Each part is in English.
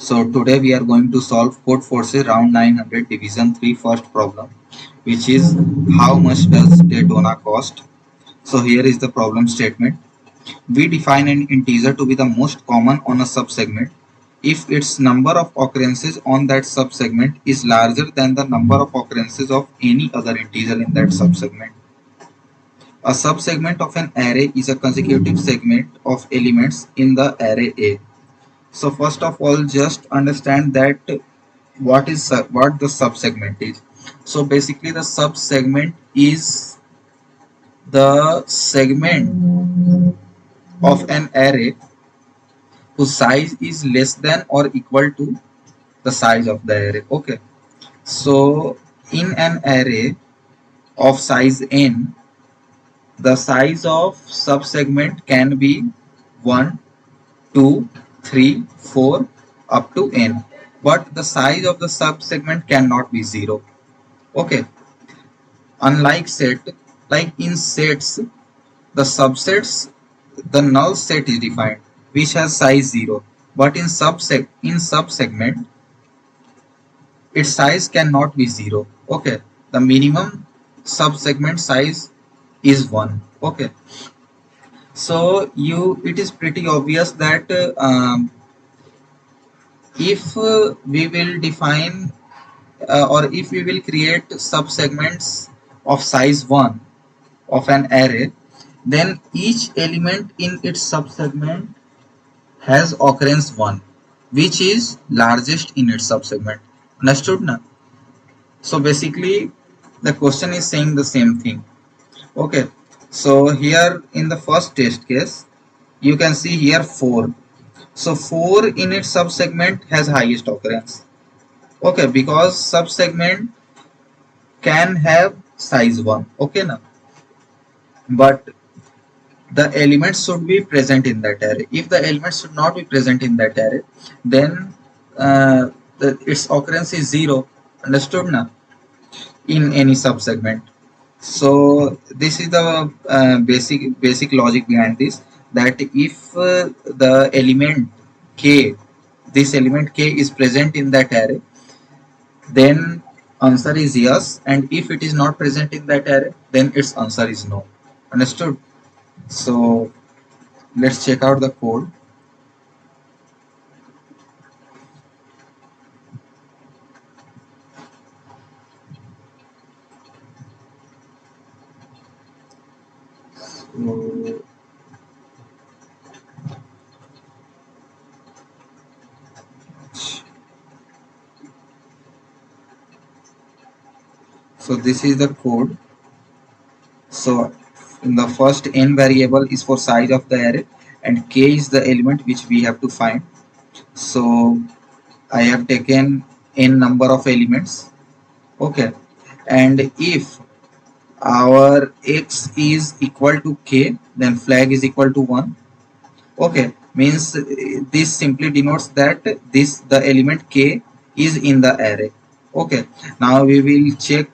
So today we are going to solve Codeforces round 900 division 3 first problem, which is how much does Daytona cost? So here is the problem statement. We define an integer to be the most common on a subsegment if its number of occurrences on that subsegment is larger than the number of occurrences of any other integer in that subsegment. A subsegment of an array is a consecutive segment of elements in the array A. So first of all, just understand that what the subsegment is. So basically the subsegment is the segment of an array whose size is less than or equal to the size of the array. Okay, so in an array of size n, the size of subsegment can be 1, 2, 3, 4 up to n, but the size of the subsegment cannot be 0. Okay, unlike set, like in sets, the subsets, the null set is defined which has size 0, but in subsegment its size cannot be 0. Okay, the minimum subsegment size is 1. Okay, so it is pretty obvious that if we will define or if we will create subsegments of size 1 of an array, then each element in its subsegment has occurrence 1, which is largest in its subsegment. Understood now? So basically the question is saying the same thing. Okay, so here in the first test case you can see here 4. So 4 in its subsegment has highest occurrence. Okay, because subsegment can have size 1. Okay now, but the elements should be present in that array. If the elements should not be present in that array, then its occurrence is 0. Understood now? In any subsegment. So this is the basic logic behind this, that if the element k, this element k is present in that array, then answer is yes, and if it is not present in that array, then its answer is no. Understood? So let's check out the code. So this is the code. So in the first n variable is for size of the array, and k is the element which we have to find. So I have taken n number of elements. Okay, and if our x is equal to k, then flag is equal to 1. Okay, means this simply denotes that the element k is in the array. Okay, now we will check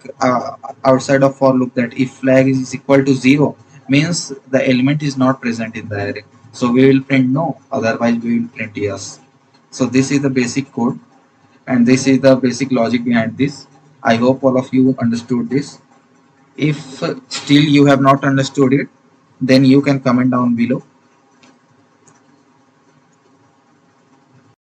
outside of for loop that if flag is equal to 0, means the element is not present in the array. So we will print no, otherwise we will print yes. So this is the basic code, and this is the basic logic behind this. I hope all of you understood this. If still you have not understood it, then you can comment down below.